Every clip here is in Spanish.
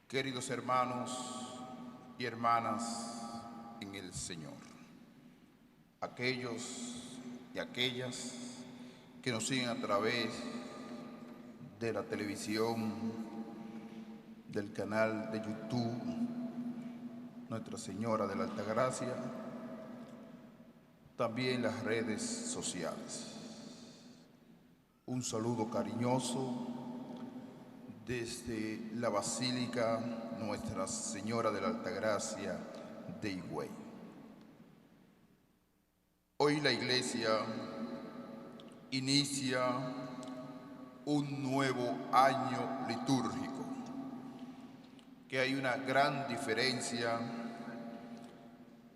Queridos hermanos y hermanas en el Señor, aquellos y aquellas que nos siguen a través de la televisión, del canal de YouTube Nuestra Señora de la Altagracia, también las redes sociales. Un saludo cariñoso desde la Basílica Nuestra Señora de la Altagracia de Higüey. Hoy la Iglesia inicia un nuevo año litúrgico, que hay una gran diferencia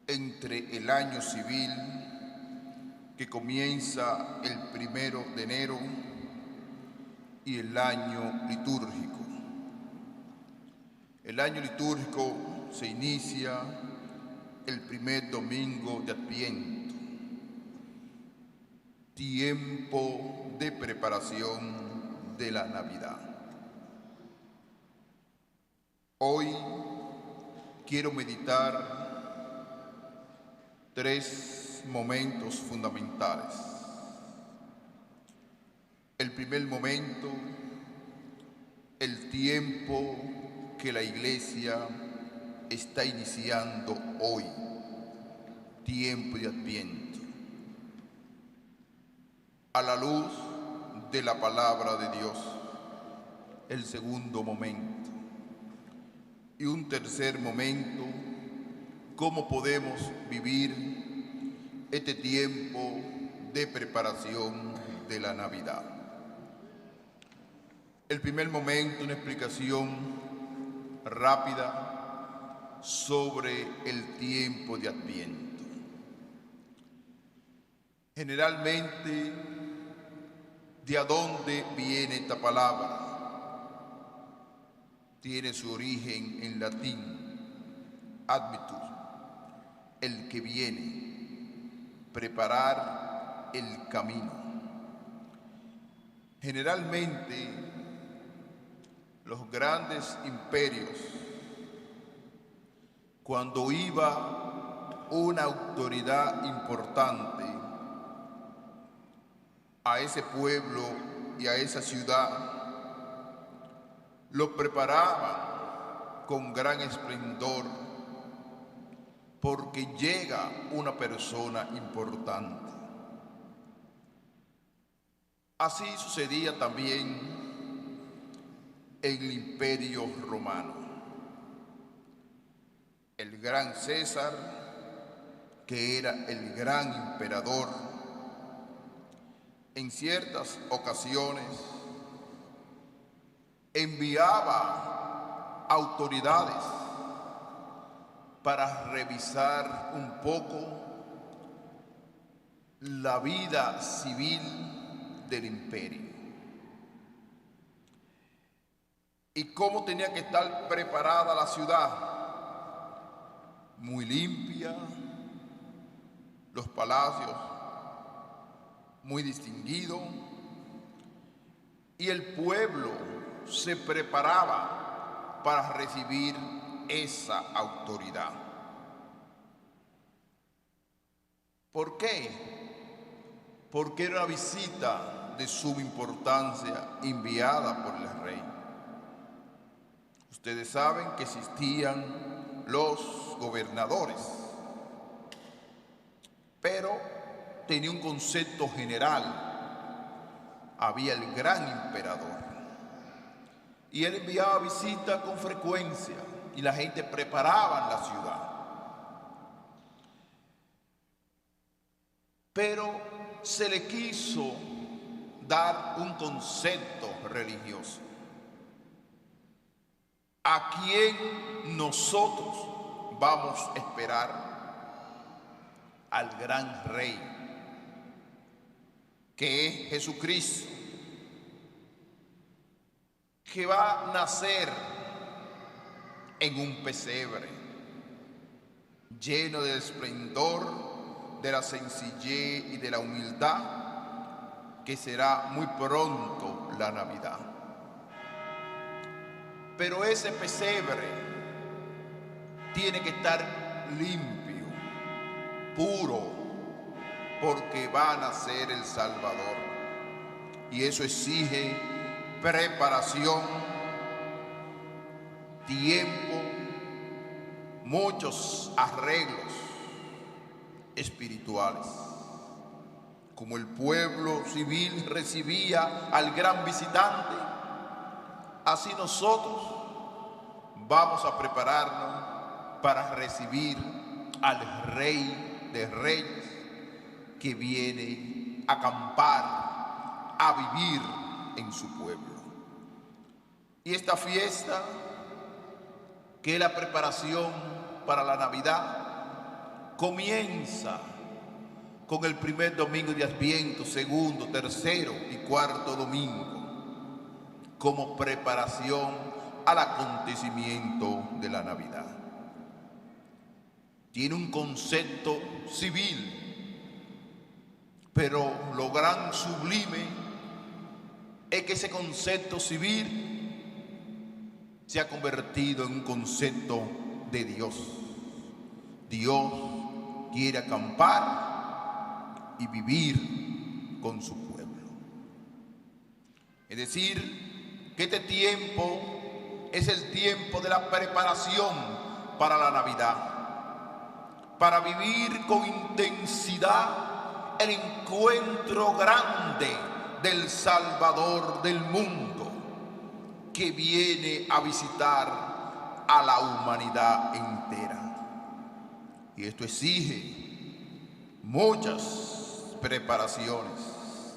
entre el año civil, que comienza el 1 de enero, y el año litúrgico. El año litúrgico se inicia el primer domingo de Adviento, tiempo de preparación de la Navidad. Hoy quiero meditar 3 momentos fundamentales. El primer momento, el tiempo que la Iglesia está iniciando hoy, tiempo de Adviento, a la luz de la palabra de Dios. El segundo momento. Y un tercer momento, cómo podemos vivir este tiempo de preparación de la Navidad. El primer momento, una explicación rápida sobre el tiempo de Adviento. Generalmente, ¿de dónde viene esta palabra? Tiene su origen en latín, advitus, el que viene, preparar el camino. Generalmente, los grandes imperios, cuando iba una autoridad importante a ese pueblo y a esa ciudad, lo preparaban con gran esplendor, porque llega una persona importante. Así sucedía también en el Imperio Romano. El gran César, que era el gran emperador, en ciertas ocasiones enviaba autoridades para revisar un poco la vida civil del imperio y cómo tenía que estar preparada la ciudad, muy limpia, los palacios muy distinguidos, y el pueblo se preparaba para recibir esa autoridad. ¿Por qué? Porque era una visita de suma importancia enviada por el rey. Ustedes saben que existían los gobernadores, pero tenía un concepto general. Había el gran emperador y él enviaba visitas con frecuencia y la gente preparaba la ciudad. Pero se le quiso dar un concepto religioso. ¿A quién nosotros vamos a esperar? Al gran rey, que es Jesucristo, que va a nacer en un pesebre, lleno del esplendor, de la sencillez y de la humildad, que será muy pronto la Navidad. Pero ese pesebre tiene que estar limpio, puro, porque va a nacer el Salvador. Y eso exige preparación, tiempo, muchos arreglos espirituales. Como el pueblo civil recibía al gran visitante, así nosotros vamos a prepararnos para recibir al Rey de Reyes que viene a acampar, a vivir en su pueblo. Y esta fiesta, que es la preparación para la Navidad, comienza con el primer domingo de Adviento, segundo, tercero y cuarto domingo, como preparación al acontecimiento de la Navidad. Tiene un concepto civil, pero lo gran sublime es que ese concepto civil se ha convertido en un concepto de Dios. Dios quiere acampar y vivir con su pueblo. Es decir, que este tiempo es el tiempo de la preparación para la Navidad, para vivir con intensidad el encuentro grande del Salvador del mundo, que viene a visitar a la humanidad entera. Y esto exige muchas preparaciones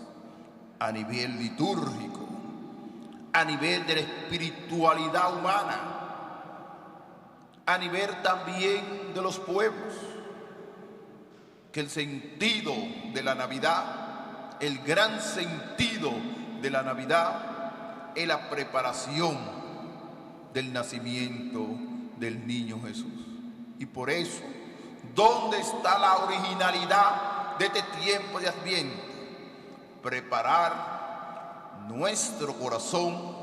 a nivel litúrgico, a nivel de la espiritualidad humana, a nivel también de los pueblos, que el sentido de la Navidad, el gran sentido de la Navidad es la preparación del nacimiento del niño Jesús. Y por eso, ¿dónde está la originalidad de este tiempo de Adviento? Preparar nuestro corazón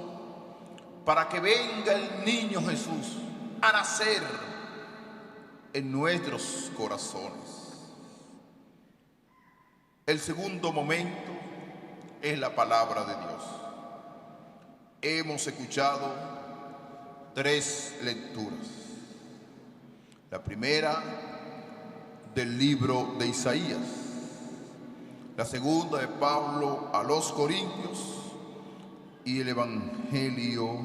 para que venga el niño Jesús a nacer en nuestros corazones. El segundo momento es la palabra de Dios. Hemos escuchado 3 lecturas. La primera del libro de Isaías, la segunda de Pablo a los Corintios y el Evangelio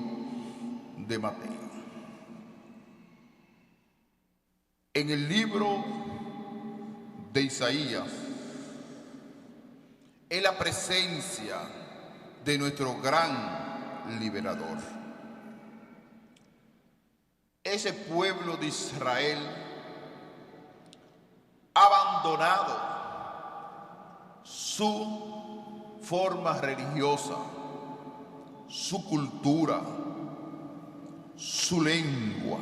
de Mateo. En el libro de Isaías es la presencia de nuestro gran liberador. Ese pueblo de Israel ha abandonado su forma religiosa, su cultura, su lengua,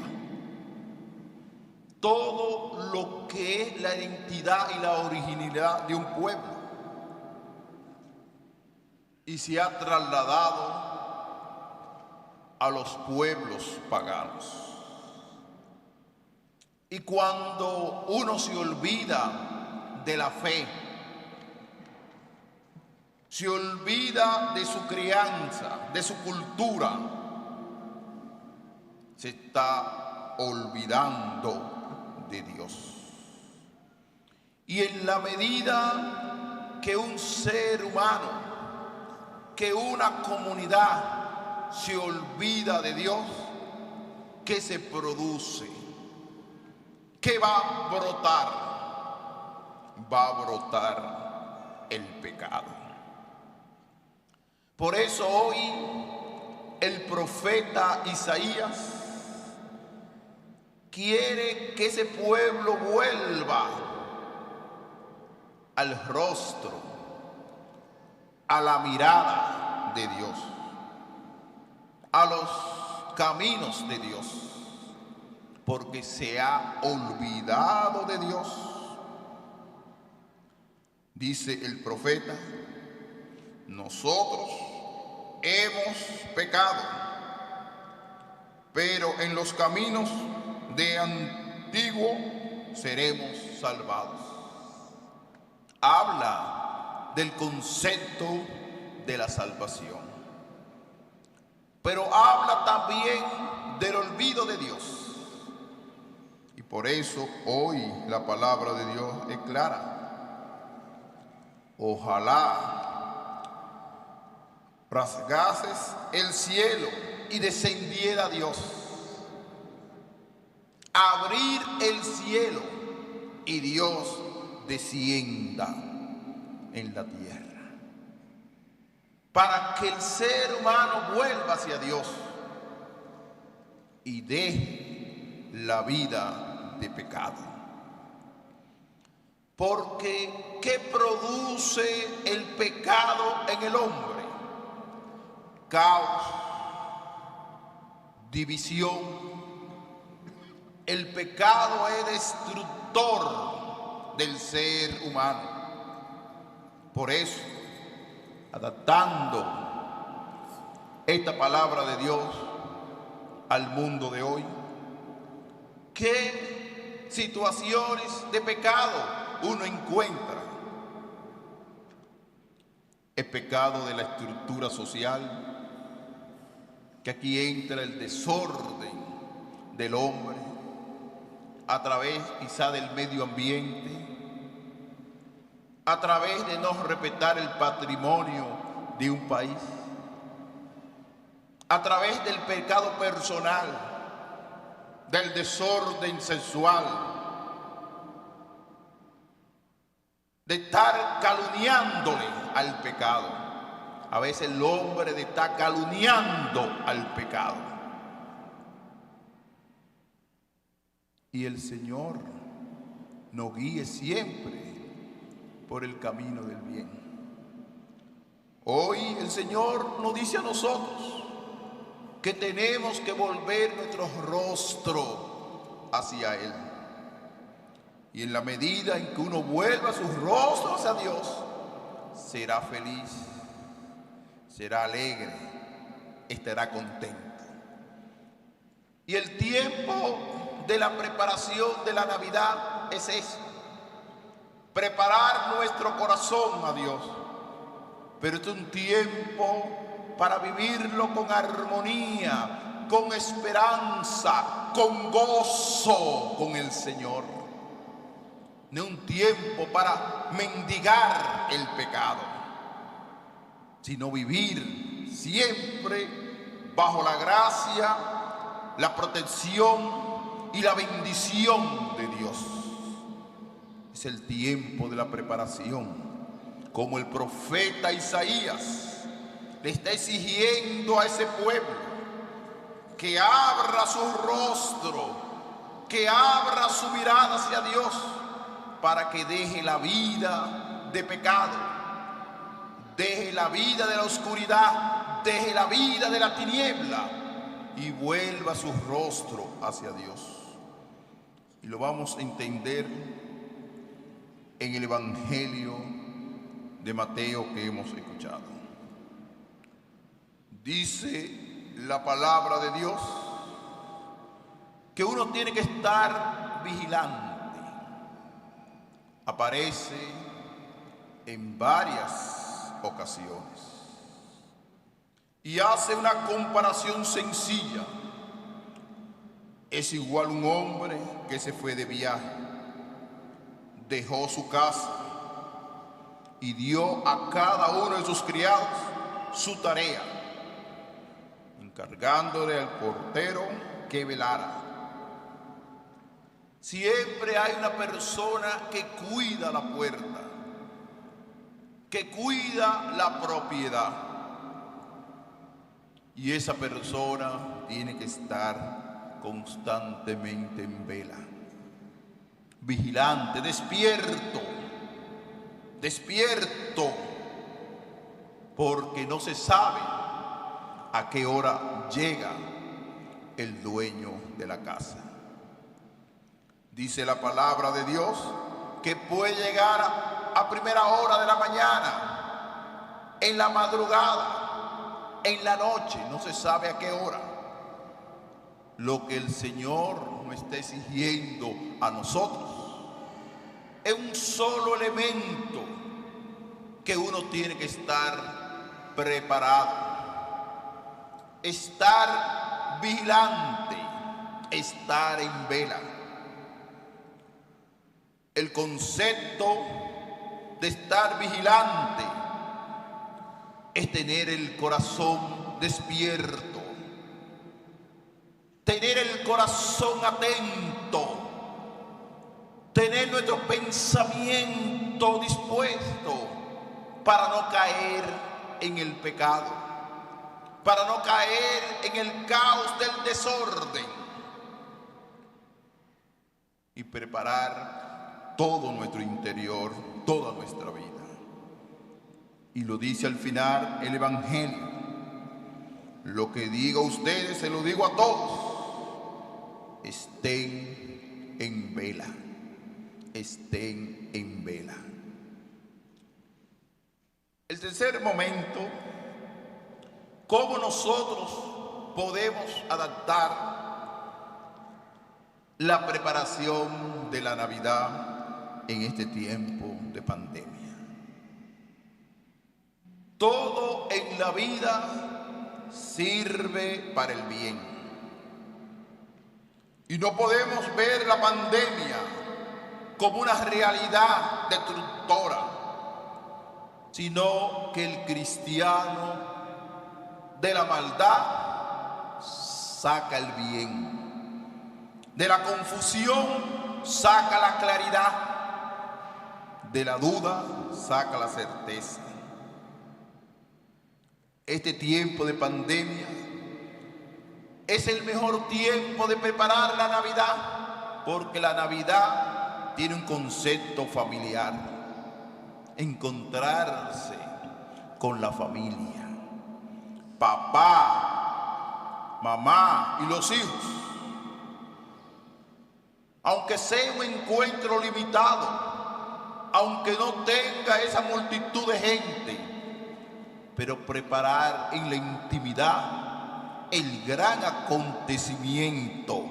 todo lo que es la identidad y la originalidad de un pueblo, y se ha trasladado a los pueblos paganos. Y cuando uno se olvida de la fe, se olvida de su crianza, de su cultura, se está olvidando de Dios. Y en la medida que un ser humano, que una comunidad se olvida de Dios, ¿qué se produce? ¿Qué va a brotar? Va a brotar el pecado. Por eso hoy el profeta Isaías quiere que ese pueblo vuelva al rostro, a la mirada de Dios, a los caminos de Dios, porque se ha olvidado de Dios. Dice el profeta: nosotros hemos pecado, pero en los caminos de antiguo seremos salvados. Habla del concepto de la salvación, pero habla también del olvido de Dios. Y por eso hoy la palabra de Dios es clara. Ojalá rasgases el cielo y descendiera Dios. Abrir el cielo y Dios descienda en la tierra, para que el ser humano vuelva hacia Dios y deje la vida de pecado. Porque ¿qué produce el pecado en el hombre? Caos, división. El pecado es destructor del ser humano. Por eso, adaptando esta palabra de Dios al mundo de hoy, ¿qué situaciones de pecado uno encuentra? El pecado de la estructura social, que aquí entra el desorden del hombre a través quizá del medio ambiente, a través de no respetar el patrimonio de un país, a través del pecado personal, del desorden sexual, de estar calumniándole al pecado. A veces el hombre está calumniando al pecado. Y el Señor nos guíe siempre por el camino del bien. Hoy el Señor nos dice a nosotros que tenemos que volver nuestro rostro hacia Él. Y en la medida en que uno vuelva su rostro hacia Dios, será feliz, será alegre, estará contento. Y el tiempo de la preparación de la Navidad es eso: preparar nuestro corazón a Dios. Pero es un tiempo para vivirlo con armonía, con esperanza, con gozo con el Señor. No un tiempo para mendigar el pecado, sino vivir siempre bajo la gracia, la protección y la bendición de Dios. Es el tiempo de la preparación, como el profeta Isaías le está exigiendo a ese pueblo que abra su rostro, que abra su mirada hacia Dios, para que deje la vida de pecado, deje la vida de la oscuridad, deje la vida de la tiniebla y vuelva su rostro hacia Dios. Y lo vamos a entender en el Evangelio de Mateo que hemos escuchado. Dice la palabra de Dios que uno tiene que estar vigilante. Aparece en varias ocasiones y hace una comparación sencilla. Es igual un hombre que se fue de viaje, dejó su casa y dio a cada uno de sus criados su tarea, encargándole al portero que velara. Siempre hay una persona que cuida la puerta, que cuida la propiedad. Y esa persona tiene que estar constantemente en vela, vigilante, despierto, porque no se sabe a qué hora llega el dueño de la casa. Dice la palabra de Dios que puede llegar a primera hora de la mañana, en la madrugada, en la noche, no se sabe a qué hora. lo que el Señor nos está exigiendo a nosotros es un solo elemento que uno tiene que estar preparado, estar vigilante, estar en vela. El concepto de estar vigilante es tener el corazón despierto, tener el corazón atento, tener nuestro pensamiento dispuesto para no caer en el pecado, para no caer en el caos del desorden y preparar todo nuestro interior, toda nuestra vida. Y lo dice al final el Evangelio: lo que digo a ustedes se lo digo a todos, estén en vela, estén en vela. El tercer momento, cómo nosotros podemos adaptar la preparación de la Navidad en este tiempo de pandemia. Todo en la vida sirve para el bien. Y no podemos ver la pandemia como una realidad destructora, sino que el cristiano de la maldad saca el bien, de la confusión saca la claridad, de la duda saca la certeza. Este tiempo de pandemia es el mejor tiempo de preparar la Navidad, porque la Navidad tiene un concepto familiar: encontrarse con la familia, papá, mamá y los hijos. Aunque sea un encuentro limitado, aunque no tenga esa multitud de gente, pero preparar en la intimidad el gran acontecimiento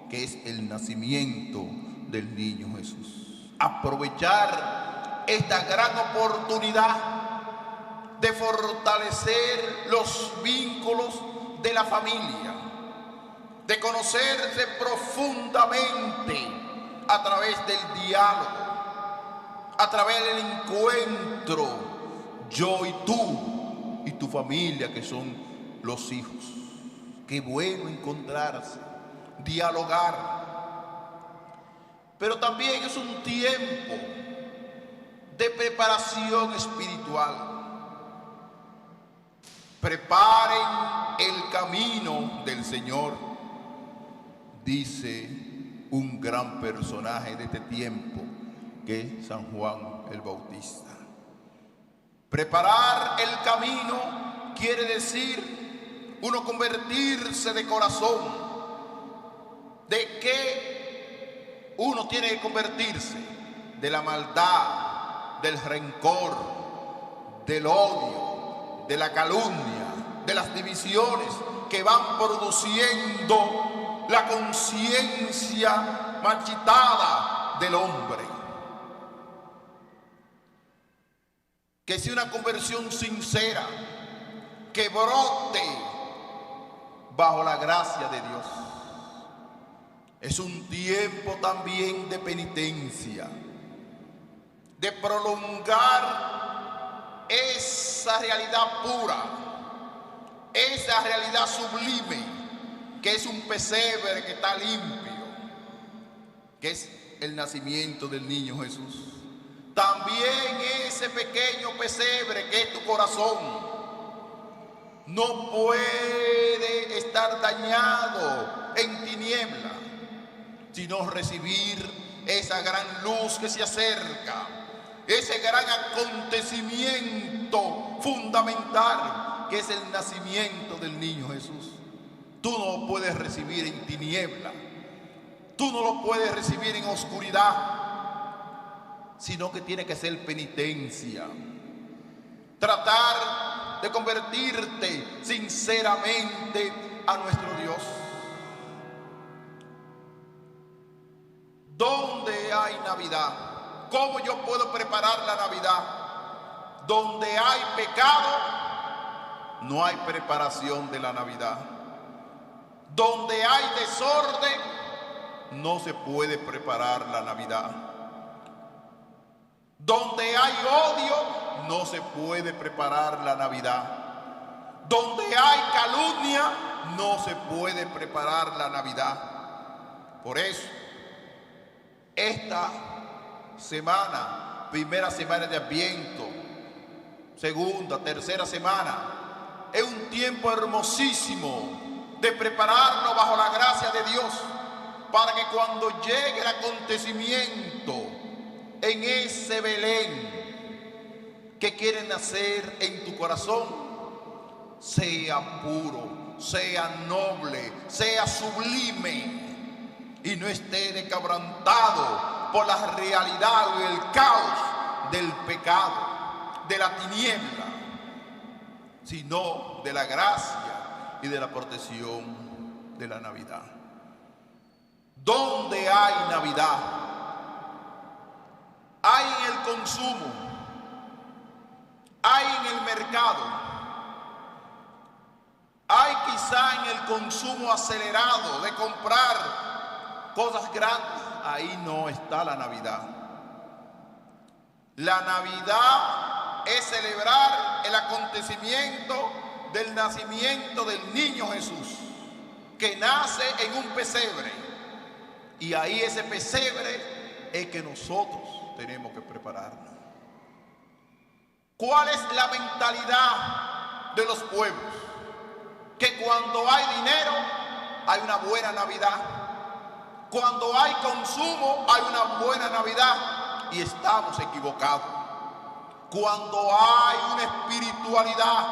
que es el nacimiento del niño Jesús. Aprovechar esta gran oportunidad de fortalecer los vínculos de la familia, de conocerse profundamente a través del diálogo, a través del encuentro, yo y tú y tu familia, que son los hijos. Qué bueno encontrarse, dialogar. Pero también es un tiempo de preparación espiritual. Preparen el camino del Señor, dice un gran personaje de este tiempo, que es San Juan el Bautista. Preparar el camino quiere decir uno convertirse de corazón. ¿De qué uno tiene que convertirse? De la maldad, del rencor, del odio, de la calumnia, de las divisiones que van produciendo la conciencia marchitada del hombre. Que sea una conversión sincera, que brote bajo la gracia de Dios. Es un tiempo también de penitencia, de prolongar esa realidad pura, esa realidad sublime, que es un pesebre que está limpio, que es el nacimiento del niño Jesús. También ese pequeño pesebre que es tu corazón no puede estar dañado en tiniebla, sino recibir esa gran luz que se acerca, ese gran acontecimiento fundamental que es el nacimiento del niño Jesús. Tú no lo puedes recibir en tiniebla, tú no lo puedes recibir en oscuridad, sino que tiene que ser penitencia. Tratar de convertirte sinceramente a nuestro Dios. ¿Dónde hay Navidad? ¿Cómo yo puedo preparar la Navidad? Donde hay pecado, no hay preparación de la Navidad. Donde hay desorden, no se puede preparar la Navidad. Donde hay odio, no se puede preparar la Navidad. Donde hay calumnia, no se puede preparar la Navidad. Por eso, esta semana, primera semana de Adviento, segunda, tercera semana, es un tiempo hermosísimo de prepararnos bajo la gracia de Dios, para que cuando llegue el acontecimiento en ese Belén que quiere nacer en tu corazón, sea puro, sea noble, sea sublime, y no esté desquebrantado por la realidad y el caos del pecado, de la tiniebla, sino de la gracia y de la protección de la Navidad. ¿Dónde hay Navidad? Hay en el consumo, hay en el mercado, hay quizá en el consumo acelerado de comprar cosas grandes. Ahí no está la Navidad. La Navidad es celebrar el acontecimiento del nacimiento del niño Jesús, que nace en un pesebre. Y ahí ese pesebre es que nosotros tenemos que prepararnos. ¿Cuál es la mentalidad de los pueblos? Que cuando hay dinero hay una buena Navidad. Cuando hay consumo hay una buena Navidad, y estamos equivocados. Cuando hay una espiritualidad,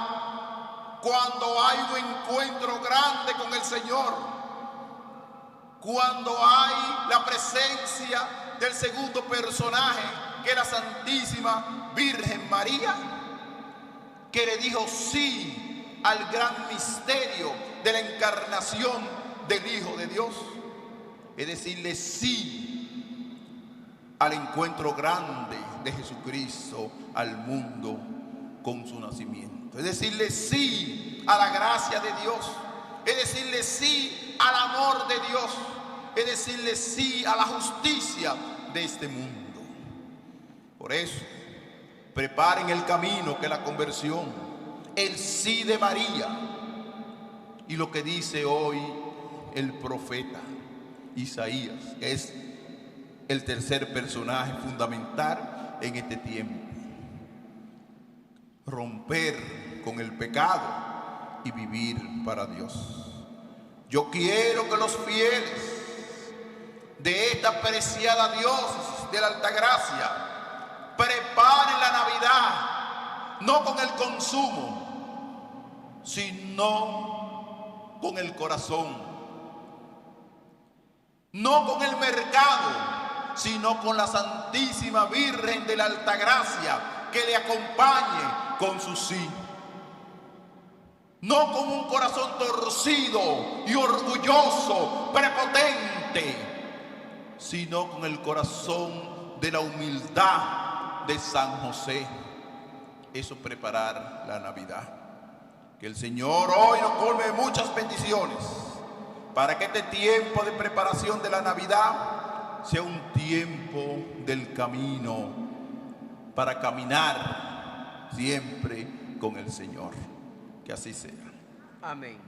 cuando hay un encuentro grande con el Señor, cuando hay la presencia del segundo personaje, que es la Santísima Virgen María, que le dijo sí al gran misterio de la encarnación del Hijo de Dios, es decirle sí al encuentro grande de Jesucristo al mundo con su nacimiento, es decirle sí a la gracia de Dios, es decirle sí al amor de Dios, es decirle sí a la justicia de este mundo. Por eso, preparen el camino, que es la conversión, el sí de María, y lo que dice hoy el profeta Isaías, que es el tercer personaje fundamental en este tiempo. Romper con el pecado y vivir para Dios. Yo quiero que los fieles de esta preciada diócesis de la Altagracia preparen la Navidad, no con el consumo, sino con el corazón. No con el mercado, sino con la Santísima Virgen de la Altagracia, que le acompañe con su sí. No con un corazón torcido y orgulloso, prepotente, sino con el corazón de la humildad de San José. Eso, preparar la Navidad. Que el Señor hoy nos colme muchas bendiciones, para que este tiempo de preparación de la Navidad sea un tiempo del camino, para caminar siempre con el Señor. Que así sea. Amén.